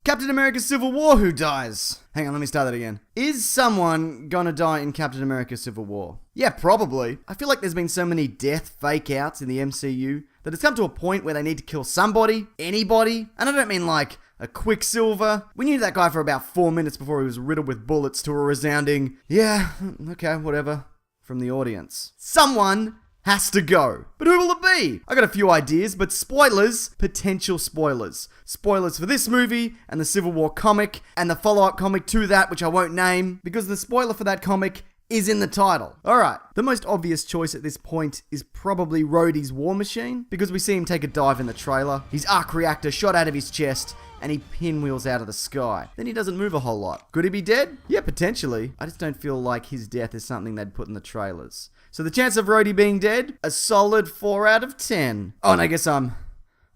Captain America Civil War, who dies? Hang on, let me start that again. Is someone gonna die in Captain America Civil War? Yeah, probably. I feel like there's been so many death fake outs in the MCU that it's come to a point where they need to kill somebody, anybody, and I don't mean like a Quicksilver. We knew that guy for about 4 minutes before he was riddled with bullets to a resounding, yeah, okay, whatever, from the audience. Someone has to go. But who will it be? I got a few ideas, but spoilers, potential spoilers. Spoilers for this movie and the Civil War comic and the follow-up comic to that, which I won't name, because the spoiler for that comic is in the title. Alright, the most obvious choice at this point is probably Rhodey's War Machine, because we see him take a dive in the trailer, his arc reactor shot out of his chest, and he pinwheels out of the sky. Then he doesn't move a whole lot. Could he be dead? Yeah, potentially. I just don't feel like his death is something they'd put in the trailers. So the chance of Rhodey being dead? A solid 4 out of 10. Oh, and I guess I'm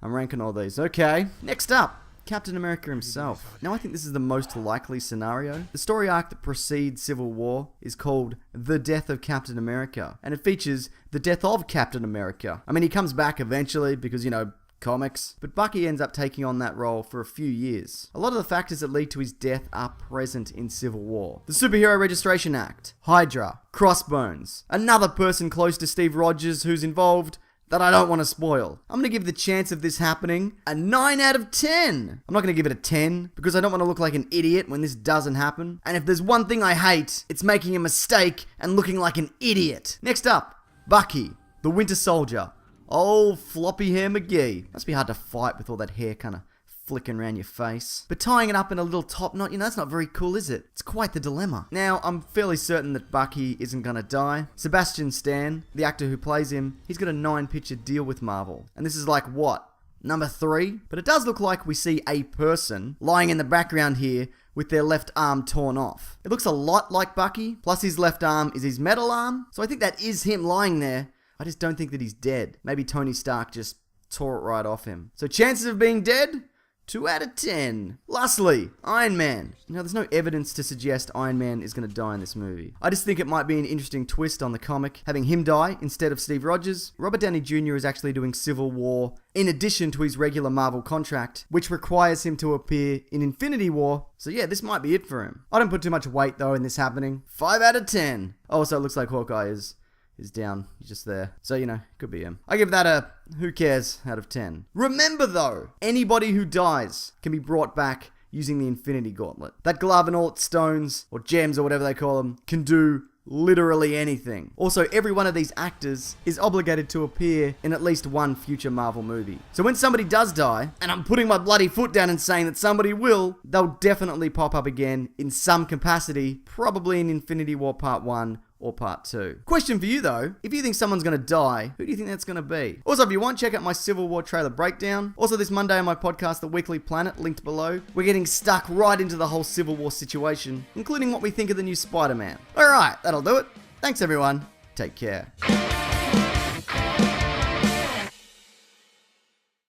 ranking all these. Okay, next up. Captain America himself. Now, I think this is the most likely scenario. The story arc that precedes Civil War is called The Death of Captain America, and it features the death of Captain America. I mean, he comes back eventually because, you know, comics, but Bucky ends up taking on that role for a few years. A lot of the factors that lead to his death are present in Civil War. The Superhero Registration Act, Hydra, Crossbones, another person close to Steve Rogers who's involved, that I don't want to spoil. I'm going to give the chance of this happening a 9 out of 10. I'm not going to give it a 10 because I don't want to look like an idiot when this doesn't happen. And if there's one thing I hate, it's making a mistake and looking like an idiot. Next up, Bucky, the Winter Soldier. Oh, floppy hair McGee. Must be hard to fight with all that hair kind of flicking around your face. But tying it up in a little top knot, you know, that's not very cool, is it? It's quite the dilemma. Now, I'm fairly certain that Bucky isn't gonna die. Sebastian Stan, the actor who plays him, he's got a 9-picture deal with Marvel. And this is like, what? Number 3? But it does look like we see a person lying in the background here with their left arm torn off. It looks a lot like Bucky, plus his left arm is his metal arm. So I think that is him lying there. I just don't think that he's dead. Maybe Tony Stark just tore it right off him. So chances of being dead? 2 out of 10. Lastly, Iron Man. Now, there's no evidence to suggest Iron Man is going to die in this movie. I just think it might be an interesting twist on the comic, having him die instead of Steve Rogers. Robert Downey Jr. is actually doing Civil War in addition to his regular Marvel contract, which requires him to appear in Infinity War. So yeah, this might be it for him. I don't put too much weight, though, in this happening. 5 out of 10. Oh, so it looks like Hawkeye is down. He's just there. So, you know, could be him. I give that a who cares out of 10. Remember, though, anybody who dies can be brought back using the Infinity Gauntlet. That glove and all its stones, or gems, or whatever they call them, can do literally anything. Also, every one of these actors is obligated to appear in at least one future Marvel movie. So when somebody does die, and I'm putting my bloody foot down and saying that somebody will, they'll definitely pop up again in some capacity, probably in Infinity War Part 1 or Part 2. Question for you though, if you think someone's gonna die, who do you think that's gonna be? Also, if you want, check out my Civil War trailer breakdown. Also, this Monday on my podcast, The Weekly Planet, linked below, we're getting stuck right into the whole Civil War situation, including what we think of the new Spider-Man. Alright, that'll do it. Thanks everyone. Take care.